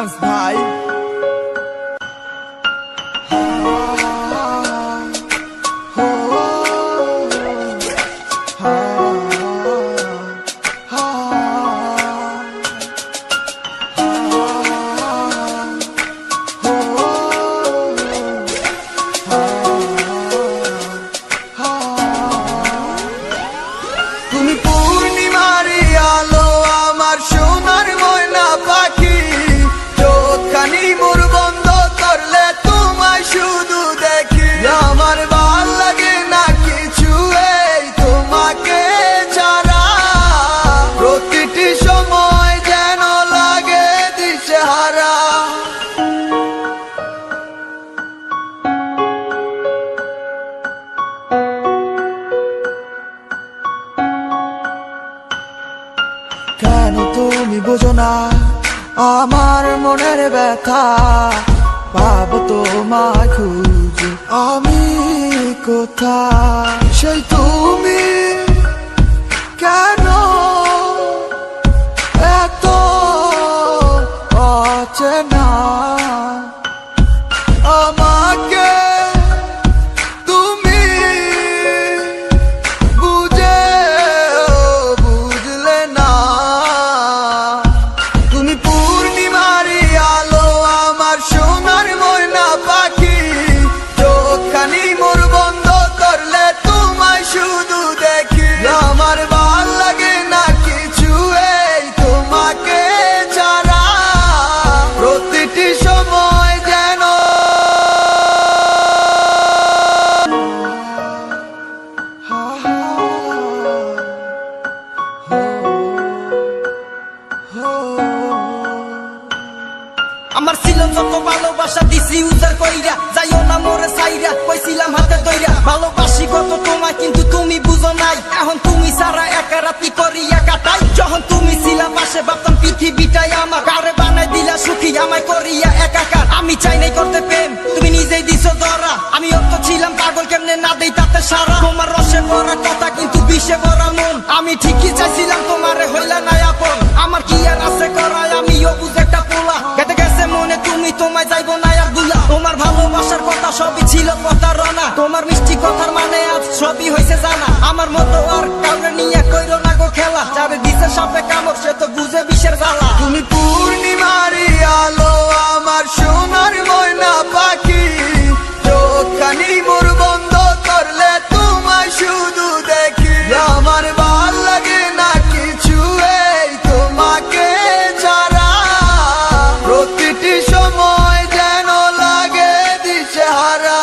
Dance ভাই। তুমি পূর্ণিমারি আলো আমার সোনার ময়না পাখি, চোখখানি মোর বন্ধ করলে তোমায় শুধু দেখি। আমার ভাল লাগে না কিছু এই তোমাকে ছাড়া, প্রতিটি সময় যেন লাগে দিশেহারা। কেন তুমি বোঝো না আমার মনের ব্যথা, পাবো তোমায় খুঁজে আমি কোথায়। সেই তুমি কেন এত অচেনা, আমাকে তুমি বুঝলে না। তুমি পূর্ণিমারি আলো আমার সোনার ময়না পাখি, চোখখানি মোর বন্ধ করলে তোমায় শুধু দেখি। আমার ভাল লাগে না কিছু এই তোমাকে ছাড়া, প্রতিটি সময় যেন আমার ছিল যত ভালোবাসা দিছি উজার কইরা, যাইও না মোরে সাইরা কইছিলাম হাতে ধইরা। ভালোবাসি কত তোমায় কিন্তু তুমি বুঝো নাই, এখন তুমি সারা একা রাতি করিয়া কাটাই। যখন তুমি ছিলা পাশে ভাবতাম পৃথিবীটাই আমার, কারে বানাই দিলা সুখী আমায় করিয়া একাকার। আমি চাই নাই করতে প্রেম, তুমি নিজেই দিছো ধরা। আমি অত ছিলাম পাগল, কেমনে না দেই তাতে সারা। তোমার রসে ভরা কথা কিন্তু বিষে ভরা মন, আমি ঠিকই চাইছিলাম তোমারে হইলা না আপন। আমার কি আর আছে করাই, আমি অবুঝ একটা পোলা। কেটে গেছে মনে তুমি, তোমায় যাইবো না আর দুলা। তোমার ভালোবাসার কথা সবই ছিল প্রতারণা, তোমার মিষ্টি কথার মানে আজ সবই হয়েছে জানা। আমার মতো আর কাউরে নিয়ে কইরো না গো খেলা, যাবে দিছে সাপে কামড় সে তো বুঝে বিষের জ্বালা। তুমি পূর্ণিমারি আলো আমার সোনার ময়না পাখি, চোখখানি মোর বন্ধ করলে তোমায় শুধু দেখি। আমার ভাল লাগে না কিছু এই তোমাকে ছাড়া, প্রতিটি সময় যেন লাগে দিশেহারা।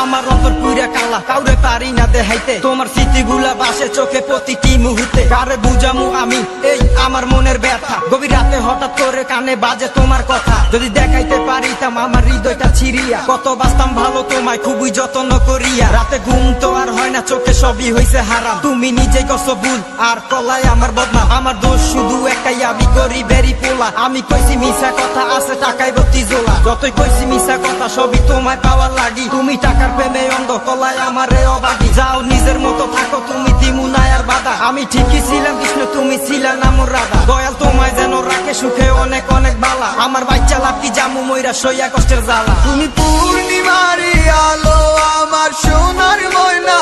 আমার অন্তর পুরা কালা, কাউরে পারি না দেখাইতে তোমার স্মৃতিগুলা বাসে চোখে প্রতিটি মুহূর্তে। কারে বুঝামু আমি এই আমার মনের ব্যথা, গভীর রাতে হঠাৎ করে কানে বাজে তোমার কথা। যদি দেখাইতে পারিতাম আমার হৃদয়টা ছিড়িয়া, কত বাঁচতাম ভালো তোমায় খুবই যত্ন করিয়া। রাতে ঘুম তো আর হয় না, চোখে সবই হইছে হারাম। তুমি নিজেই করছো ভুল আর কলাই আমার বদনাম। আমার দোষ শুধু একটাই, আমি করি বেরি পোলা। আমি কইছি মিশা কথা আছে টাকায় ভর্তি জোলা, যতই কইছি মিশা কথা সবই তোমায় পাওয়ার লাগি। তুমি টাকার প্রেমে অন্ধ, কলায় আমারে অবাগি। যাও নিজের মতো থাকো তুমি, দিমু না আর বাধা। আমি ঠিকই ছিলাম কৃষ্ণ, তুমি ছিলা না মোর রাধা। দয়াল তোমায় যেন রাখে সুখে অনেক অনেক বালা, আমার বাচ্চা লাভকি জামু মইরা সইয়া কষ্টের জ্বালা। তুমি পূর্ণিমারি আলো আমার সোনার ময়না